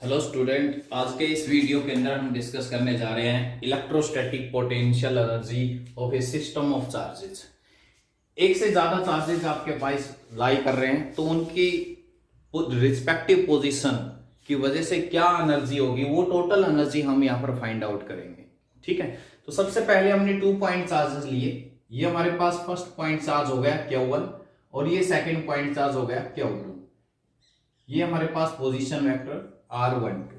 Hello student, आज के इस वीडियो के अंदर हम डिस्कस करने जा रहे हैं electrostatic potential energy of A system of charges. एक से ज्यादा चार्जेस आपके पास लाई कर रहे हैं तो उनकी रिस्पेक्टिव पोजीशन की वजह से क्या एनर्जी होगी, वो टोटल एनर्जी हम यहाँ पर फाइंड आउट करेंगे। ठीक है, तो सबसे पहले हमने 2 पॉइंट चार्जेस लिए। ये हमारे पास फर्स्ट पॉइंट चार्ज हो गया Q1 और ये सेकेंड पॉइंट चार्ज हो गया Q2। ये हमारे पास पोजीशन वेक्टर R12।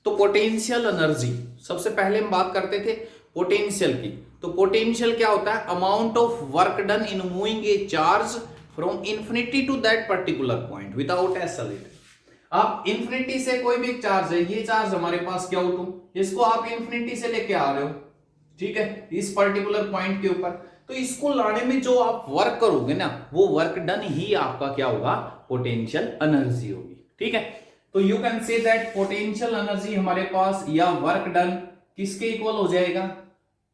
तो पोटेंशियल एनर्जी, सबसे पहले हम बात करते थे पोटेंशियल की। तो पोटेंशियल क्या होता है? Amount of work done in moving a charge from infinity to that particular point without accelerating. आप इंफिनिटी से कोई भी चार्ज है, ये चार्ज हमारे पास Q2, इसको आप इंफिनिटी से लेके आ रहे हो, ठीक है, इस पर्टिकुलर पॉइंट के ऊपर। तो इसको लाने में जो आप वर्क करोगे ना, वो वर्क डन ही आपका क्या होगा? पोटेंशियल एनर्जी होगी। ठीक है, तो you can say that potential energy हमारे पास या वर्क डन किसके इक्वल हो जाएगा?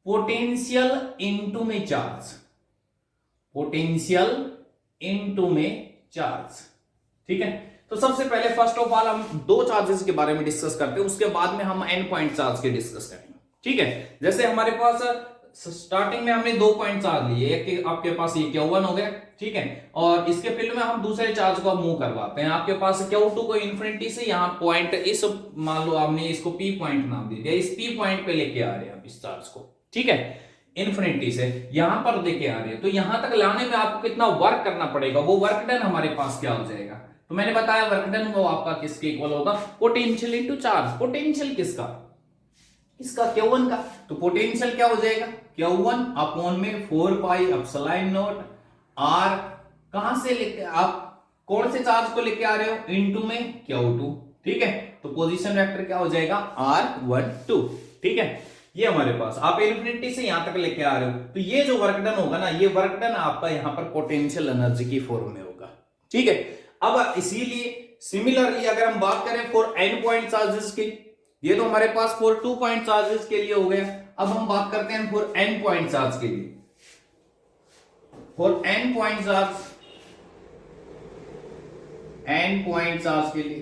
पोटेंशियल इनटू में चार्ज, पोटेंशियल इनटू में चार्ज। ठीक है, तो सबसे पहले फर्स्ट ऑफ ऑल हम दो चार्जेस के बारे में डिस्कस करते हैं, उसके बाद में हम एन पॉइंट चार्ज के डिस्कस करेंगे। ठीक है, जैसे हमारे पास स्टार्टिंग में हमने 2 पॉइंट चार्ज लिए, एक आपके पास ये Q1 हो गया, ठीक है, और इसके फील्ड में हम दूसरे चार्ज को मूव करवाते हैं। आपके पास Q2 को इन्फिनिटी से यहाँ पॉइंट, इस मान लो आपने इसको P पॉइंट नाम दे दिया, इस P पॉइंट पे लेके आ रहे हैं आप इस चार्ज को। ठीक है, इन्फिनिटी से यहां पर लेके आ रहे हैं, तो यहां तक लाने में आपको कितना वर्क करना पड़ेगा, वो वर्क डन हमारे पास क्या हो जाएगा? तो मैंने बताया वर्क डन वो आपका किसके इक्वल होगा? Potential into charge. पोटेंशियल किसका? इसका Q1 का। तो पोटेंशियल क्या हो जाएगा? Q1 अपॉन में 4 पाई एप्सिलॉन नॉट R। कहां से लेके, आप कौन से चार्ज को लेके आ रहे हो? इनटू में Q2। ठीक है, तो पोजीशन वेक्टर क्या हो जाएगा? R12। ठीक है, ये हमारे पास आप इन्फिनिटी से यहां तक लेके आ रहे हो, तो ये जो वर्क डन होगा ना, ये वर्क डन आपका यहां पर पोटेंशियल एनर्जी की फॉर्म में होगा। ठीक है, अब इसीलिए सिमिलरली अगर हम बात करें फॉर एन पॉइंट चार्जेस की, ये तो हमारे पास फॉर 2 पॉइंट चार्जेस के लिए हो गया। अब हम बात करते हैं फॉर एन पॉइंट चार्ज के लिए। For an point charge, an point charge के लिए,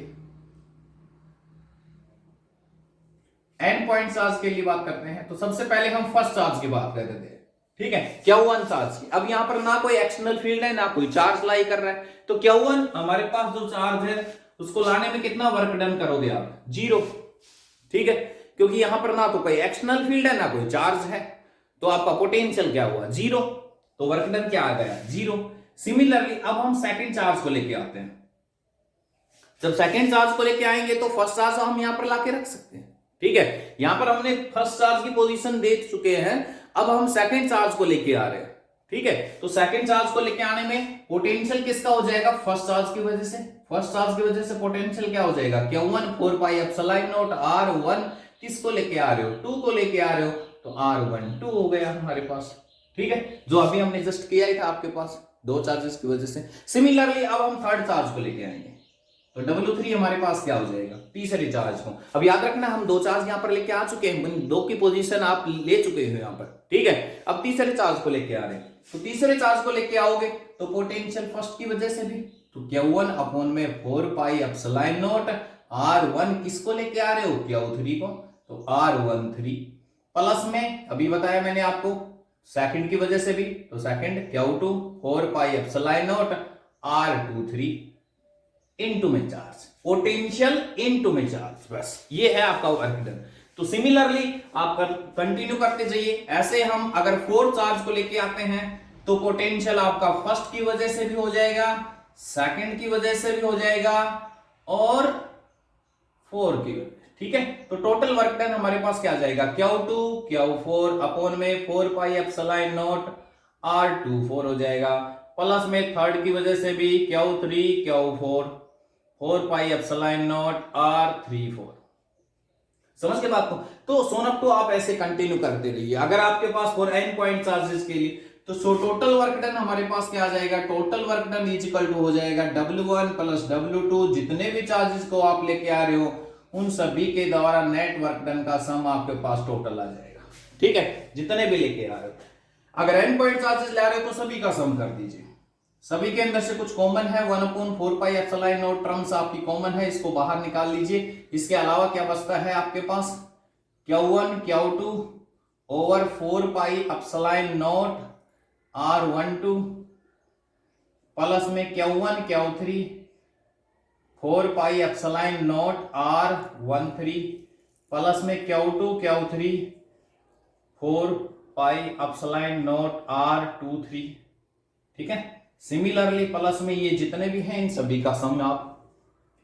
एन पॉइंट चार्ज के लिए बात करते हैं, तो सबसे पहले हम फर्स्ट चार्ज की बात कर रहे थे। ठीक है, Q1 चार्ज की। अब यहां पर ना कोई एक्सटर्नल फील्ड है, ना कोई चार्ज लाई कर रहा है, तो Q1 हमारे पास जो चार्ज है उसको लाने में कितना वर्क डन करोगे आप? 0। ठीक है, क्योंकि यहां पर ना तो कोई एक्सटर्नल फील्ड है, ना कोई चार्ज है, तो आपका पोटेंशियल क्या हुआ? 0। तो वर्क डन क्या आ गया? 0। सिमिलरली अब हम सेकंड चार्ज को लेके आते हैं। जब सेकंड चार्ज को लेके आएंगे तो फर्स्ट चार्ज हम यहां पर लाके रख सकते हैं। ठीक है, यहां पर हमने फर्स्ट चार्ज की पोजीशन देख चुके हैं, अब हम सेकंड चार्ज को लेके आ रहे हैं। ठीक है, तो सेकंड चार्ज को लेके आने में पोटेंशियल किसका हो जाएगा? फर्स्ट चार्ज की वजह से। फर्स्ट चार्ज की वजह से पोटेंशियल क्या हो जाएगा? Q1 4 pi epsilon not R1। किसको लेके आ रहे हो? 2 को लेके आ रहे हो, तो R12 हो गया हमारे पास। ठीक है, जो अभी हमने जस्ट किया ही था आपके पास, दो चार्जेस की वजह से। सिमिलरली अब हम थर्ड चार्ज को लेके आएंगे, तो W3 हमारे पास क्या हो जाएगा? तीसरे चार्ज को। अब याद रखना हम दो चार्ज यहां पर लेके आ चुके हैं, दो की पोजीशन आप ले चुके हो यहां पर। ठीक है, अब तीसरे चार्ज को लेके आ रहे हैं, तो तीसरे चार्ज को लेके आओगे तो पोटेंशियल फर्स्ट की वजह से भी, तो Q1 अपॉन में 4 पाई एप्सिलॉन नॉट R1। किसको लेके आ रहे हो? Q3 को, तो R13 प्लस में अभी बताया मैंने आपको सेकंड की वजह से भी, तो second Q2 4 pi epsilon not R23 into में चार्ज, पोटेंशियल इनटू में चार्ज। बस ये है आपका वर्क डन। तो सिमिलरली आप कंटिन्यू करते जाइए। ऐसे हम अगर 4 चार्ज को लेके आते हैं तो पोटेंशियल आपका फर्स्ट की वजह से भी हो जाएगा, सेकंड की वजह से भी हो जाएगा, और 4 की वजह। ठीक है, तो टोटल वर्क डन हमारे पास क्या आ जाएगा? Q2 Q4 अपॉन में 4 पाई एप्सिलॉन नॉट R24 हो जाएगा, प्लस में थर्ड की वजह से भी Q3 Q4 4 pi epsilon not R34। समझ के बात को? तो सोनअप टू आप ऐसे कंटिन्यू करते रहिए। अगर आपके पास फॉर एन पॉइंट चार्जेस के लिए, तो सो टोटल वर्क डन हमारे पास क्या आ जाएगा? Total work done is equal to हो जाएगा W1 प्लस W2। जितने भी चार्जेस को आप लेके आ रहे हो उन सभी के द्वारा नेट वर्क डन का सम आपके पास टोटल आ जाएगा। ठीक है, जितने भी लेके आ रहे हो, अगर एन पॉइंट चार्जेस ले रहे हो तो सभी का सम कर दीजिए। सभी के अंदर से कुछ कॉमन है, 1/4πε0 टर्म्स आपकी कॉमन है, इसको बाहर निकाल लीजिए। इसके अलावा क्या बचता है आपके पास, Q1 Q2 over 4πε0 R12 plus में Q1 Q3 4πε0 R13 प्लस में Q2 Q3 4πε0 R23। ठीक है, सिमिलरली प्लस में ये जितने भी हैं इन सभी का सम आप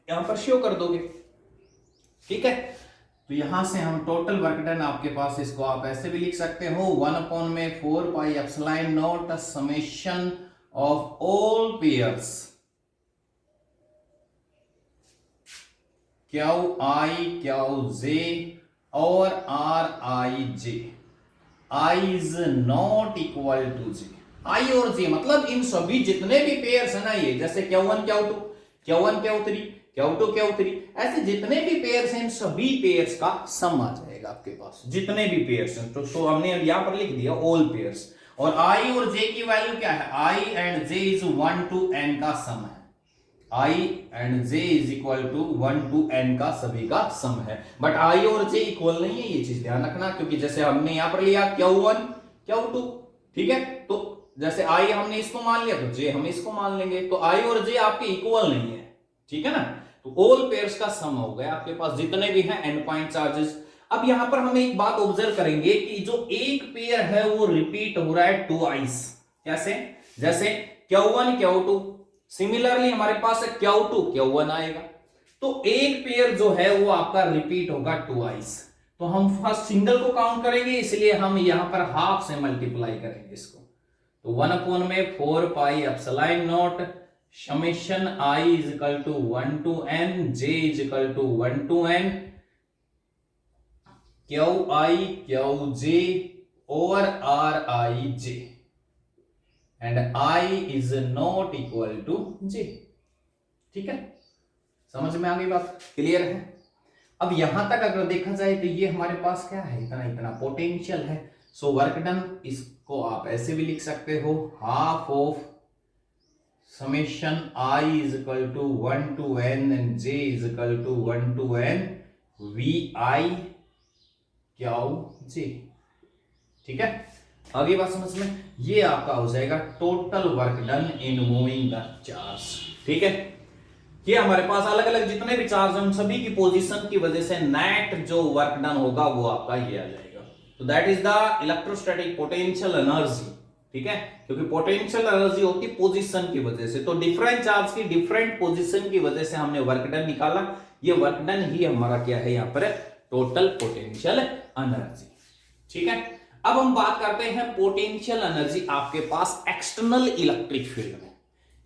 यहां पर शो कर दोगे। ठीक है, तो यहां से हम टोटल वर्क डन आपके पास, इसको आप ऐसे भी लिख सकते हो 1/4πε0 summation of all pairs QI QJ और RIJ, I is not equal to J। I और J मतलब इन सभी जितने भी पेयर्स है ना, ये जैसे Q1 Q2 Q1 Q3 Q2 Q3 ऐसे जितने भी पेयर्स हैं, इन सभी पेयर्स का सम आ जाएगा आपके पास, जितने भी पेयर्स हैं। तो हमने यहां पर लिख दिया ऑल पेयर्स। और I और J की वैल्यू क्या है, I and J is 1 to n का सम है। I and J is equal to 1 to n का सभी का सम है। बट I और J इक्वल नहीं है, ये चीज ध्यान रखना, क्योंकि जैसे हमने यहां पर लिया Q1 Q2, ठीक है, तो जैसे I हमने इसको मान लिया तो J हम इसको मान लेंगे, तो I और J आपके इक्वल नहीं है। ठीक है ना, तो ऑल पेयर्स का सम हो गया आपके पास जितने भी हैं एंड पॉइंट चार्जेस। अब यहां पर हम एक बात ऑब्जर्व करेंगे कि जो एक पेयर है वो रिपीट हो रहा है ट्वाइस। कैसे, जैसे Q1 Q2, सिमिलरली हमारे पास Q2 Q1 आएगा, तो एक पेयर जो है वो आपका रिपीट होगा ट्वाइस। तो हम फर्स्ट सिंगल को काउंट करेंगे, इसलिए हम यहां पर हाफ से मल्टीप्लाई करेंगे इसको। तो 1/4πε0 summation I is equal to 1 to n, J is equal to 1 to n, QI QJ over RIJ and I is not equal to J। ठीक है, समझ में आ गई बात, क्लियर है। अब यहां तक अगर देखा जाए तो ये हमारे पास क्या है, इतना इतना पोटेंशियल है। सो वर्क डन इसको आप ऐसे भी लिख सकते हो, half of summation I is equal to 1 to n and J is equal to 1 to n VI QJ। ठीक है, आगे बात समझ में, ये आपका हो जाएगा total work done in moving the charge. ठीक है, ये हमारे पास अलग अलग जितने भी चार्ज हैं उन सभी की पोजीशन की वजह से नेट जो वर्क डन होगा वो आपका ये आ जाएगा। तो that is the electrostatic potential energy. ठीक है, क्योंकि पोटेंशियल एनर्जी होती है पोजीशन की वजह से, तो डिफरेंट चार्ज की डिफरेंट पोजीशन की वजह से हमने वर्क डन निकाला। ये वर्क डन ही हमारा क्या है यहाँ पर, टोटल पोटेंशियल एनर्जी। ठीक है, अब हम बात करते हैं पोटेंशियल एनर्जी आपके पास एक्सटर्नल इलेक्ट्रिक फील्ड में।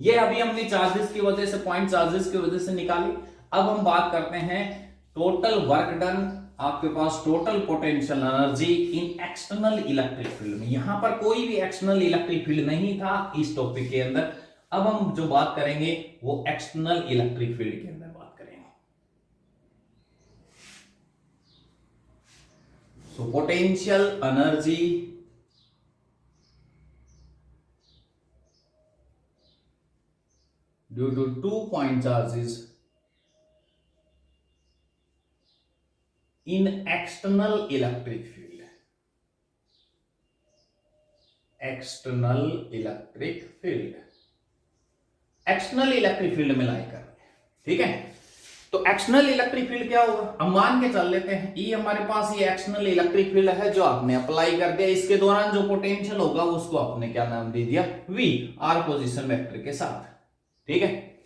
ये अभी हमने चार्जेस की वजह से, पॉइंट चार्जेस की वजह से निकाली। अब हम बात करते हैं टोटल वर्क डन आपके पास, total potential energy in external electric field में। यहां पर कोई भी एक्सटर्नल इलेक्ट्रिक फील्ड नहीं था इस टॉपिक के अंदर। अब हम जो बात करेंगे वो एक्सटर्नल इलेक्ट्रिक फील्ड के अंदर बात करेंगे। So potential energy due to 2 point charges in external electric field, external electric field, external electric field में लाई कर। ठीक है, तो एक्सटर्नल इलेक्ट्रिक फील्ड क्या होगा, अब मान के चल लेते हैं ये हमारे पास ये एक्सटर्नल इलेक्ट्रिक फील्ड है जो आपने अप्लाई कर दिया। इसके दौरान जो पोटेंशियल होगा उसको आपने क्या नाम दे दिया, V, R पोजीशन वेक्टर के साथ। ठीक है,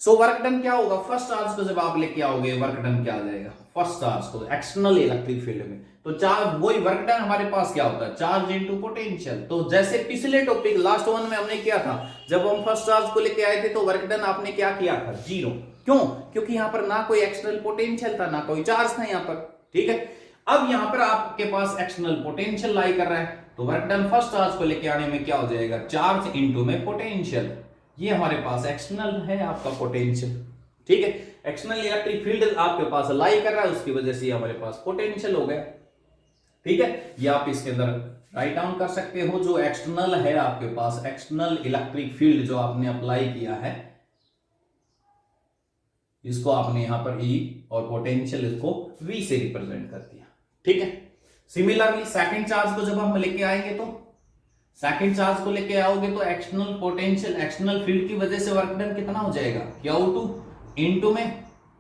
सो वर्क डन क्या होगा, फर्स्ट चार्ज को जब आप लेके आओगे वर्क डन क्या आ जाएगा, फर्स्ट चार्ज को एक्सटर्नल इलेक्ट्रिक फील्ड में, तो चार्ज वही वर्क डन हमारे पास क्या होता है, चार्ज इनटू पोटेंशियल। तो जैसे पिछले टॉपिक लास्ट वन में हमने किया था, जब हम फर्स्ट चार्ज को लेके आए थे तो वर्क डन आपने क्या किया था, 0। क्यों, क्योंकि यहां पर ना कोई एक्सटर्नल पोटेंशियल था ना कोई चार्ज था यहां पर। ठीक है, अब यहां पर आपके पास एक्सटर्नल पोटेंशियल लाई कर रहा है, तो वर्क डन फर्स्ट चार्ज को लेके आने में क्या हो जाएगा, चार्ज इनटू में पोटेंशियल। ये हमारे पास एक्सटर्नल है आपका पोटेंशियल। ठीक है, एक्सटर्नल इलेक्ट्रिक फील्ड आपके पास लाई कर रहा है, उसकी वजह से हमारे पास पोटेंशियल हो गया। ठीक है, ये आप इसके अंदर राइट डाउन कर सकते हो। जो एक्सटर्नल है आपके पास, एक्सटर्नल इलेक्ट्रिक फील्ड जो आपने अप्लाई किया है, इसको आपने यहां पर E और पोटेंशियल इसको V से रिप्रेजेंट कर दिया। ठीक है। सिमिलरली सेकंड चार्ज को जब हम लेके आएंगे, तो सेकंड चार्ज को लेके आओगे तो एक्सटर्नल पोटेंशियल, एक्सटर्नल फील्ड की वजह से वर्क डन कितना हो जाएगा, Q2 इनटू में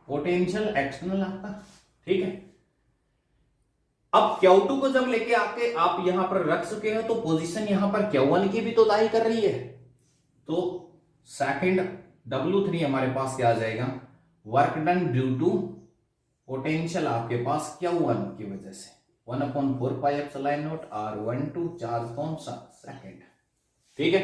पोटेंशियल एक्सटर्नल आपका। ठीक है। अब Q2 को जब लेके आके आप यहां पर रख चुके हो, तो पोजीशन यहां पर Q1 की भी तो दाई कर रही है, तो सेकंड W3 हमारे पास क्या आ जाएगा, work done due to potential आपके पास Q1 की वजह से 1/4πε0 R12 चार्ज कौन सा, सेकंड। ठीक है।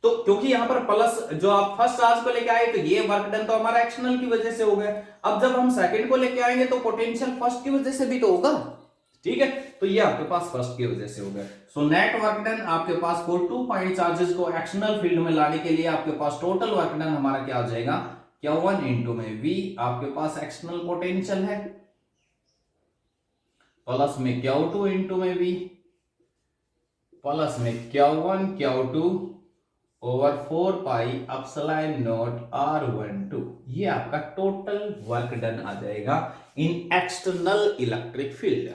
तो क्योंकि यहां पर प्लस जो आप फर्स्ट चार्ज को लेके आए, तो ये वर्क डन तो हमारा एक्सटर्नल की वजह से हो गया। अब जब हम सेकंड को लेके आएंगे तो पोटेंशियल फर्स्ट की वजह से भी तो होगा। ठीक है। तो ये आपके पास फर्स्ट की वजह से हो गया। सो नेट वर्क डन आपके पास को 2 पॉइंट चार्जेस को एक्सटर्नल फील्ड में लाने के लिए आपके पास टोटल वर्क डन हमारा क्या आ जाएगा, Q1 इनटू में V आपके पास एक्सटर्नल पोटेंशियल है, प्लस में Q2 इनटू में V, प्लस में Q1 Q2 ओवर 4πε0 R12। ये आपका टोटल वर्क डन आ जाएगा इन एक्सटर्नल इलेक्ट्रिक फील्ड।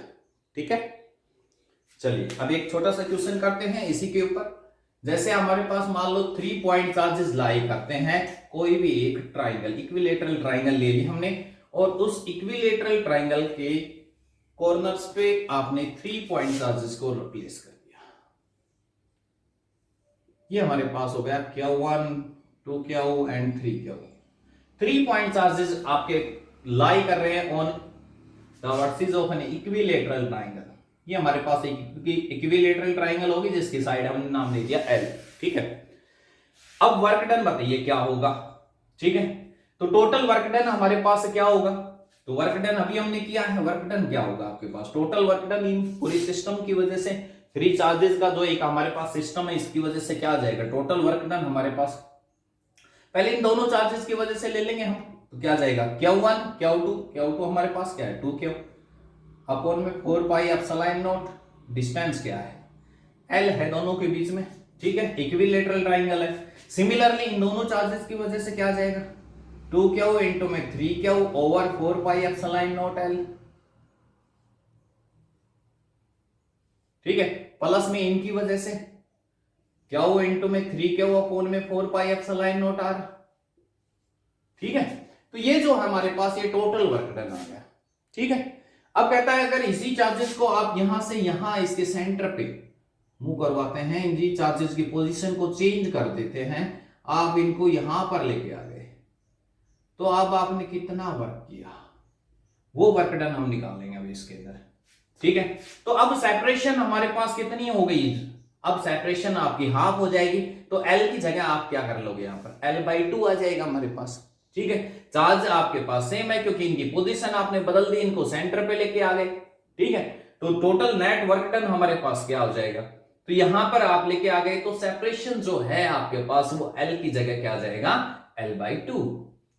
ठीक है। चलिए अब एक छोटा सा क्वेश्चन करते हैं इसी के ऊपर। जैसे हमारे पास मान लो 3 पॉइंट चार्जेस लाई करते हैं, कोई भी एक ट्राइंगल, इक्विलेटरल ट्राइंगल ले ली हमने, और उस इक्विलेटरल ट्राइंगल के कॉर्नर्स पे आपने 3 पॉइंट चार्जेस को रिप्लेस कर दिया। ये हमारे पास हो गया Q1 2Q and 3Q। 3 point charges आपके लाई कर रहे हैं on the vertices of an equilateral triangle. ये हमारे पास एक इक्विलेटरल ट्राइंगल होगी जिसकी साइड हमने नाम दे दिया L। ठीक है। अब वर्क डन बताइए क्या होगा। ठीक है। तो टोटल वर्क डन हमारे पास क्या होगा, तो वर्क डन अभी हमने किया है, वर्क डन क्या होगा आपके पास, टोटल वर्क डन इन पूरी सिस्टम की वजह से 3 चार्जेस का जो एक हमारे पास सिस्टम है इसकी वजह से क्या आ जाएगा, टोटल वर्क डन हमारे पास, पहले इन दोनों चार्जेस की वजह से ले लेंगे हम, तो क्या जाएगा Q1 Q2 हमारे पास क्या है 2Q अपॉन में 4πε0, डिस्टेंस क्या है L है दोनों के बीच में। ठीक है। इक्विलेटरल ट्राइंगल है। सिमिलरली इन दोनों चार्जेस की वजह से क्या जाएगा 2Q इंटू में 3Q ओवर 4πε0 L। ठीक है। प्लस में इनकी वजह से Q इंटू में 3Q अपॉन में 4πε0 R। ठीक है। तो ये जो हमारे पास ये टोटल वर्क डन आ गया। ठीक है। अब कहता है अगर इसी चार्जेस को आप यहां से यहां इसके सेंटर पे मूव करवाते हैं, इन चार्जेस की पोजीशन को चेंज कर देते हैं, आप इनको यहां पर लेके आ गए, तो अब आपने कितना वर्क किया वो वर्क डन हम निकालेंगे अभी इसके अंदर। ठीक है। तो अब सेपरेशन हमारे पास कितनी हो गई, अब सेपरेशन आपकी हाफ हो जाएगी, तो L की जगह आप क्या कर लोगे यहां पर L/2 आ जाएगा हमारे पास। ठीक है। चार्ज आपके पास सेम है क्योंकि इनकी पोजीशन आपने बदल दी, इनको सेंटर पे लेके आ गए। ठीक है। तो टोटल नेट वर्क डन हमारे पास क्या हो जाएगा, तो यहां पर आप लेके आ गए, तो सेपरेशन जो है आपके पास वो L की जगह क्या आ जाएगा L/2,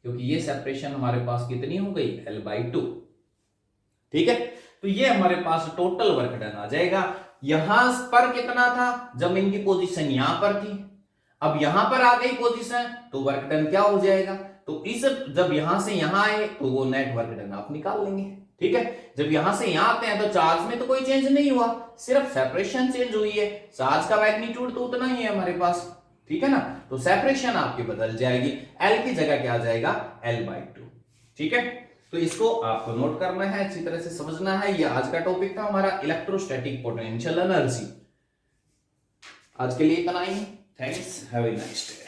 क्योंकि ये सेपरेशन हमारे पास कितनी हो गई L/2। ठीक है। तो ये हमारे पास टोटल वर्क डन आ जाएगा। यहां पर कितना था जब इनकी पोजीशन यहां पर थी, अब यहां पर आ गई पोजीशन, तो वर्क डन क्या हो जाएगा, तो इस जब यहां से यहां आए तो वो नेट वर्क डन आप निकाल लेंगे। ठीक है। जब यहां से यहां आते हैं तो चार्ज में तो कोई चेंज नहीं हुआ, सिर्फ सेपरेशन चेंज हुई है, चार्ज का मैग्नीट्यूड तो उतना ही है हमारे पास। ठीक है ना। तो सेपरेशन आपकी बदल जाएगी, L की जगह क्या आ जाएगा L/2। ठीक है। तो इसको आपको नोट करना है, अच्छी तरह से समझना है। ये आज का टॉपिक था हमारा इलेक्ट्रोस्टैटिक पोटेंशियल एनर्जी। आज के लिए इतना ही। Thanks, have a nice day.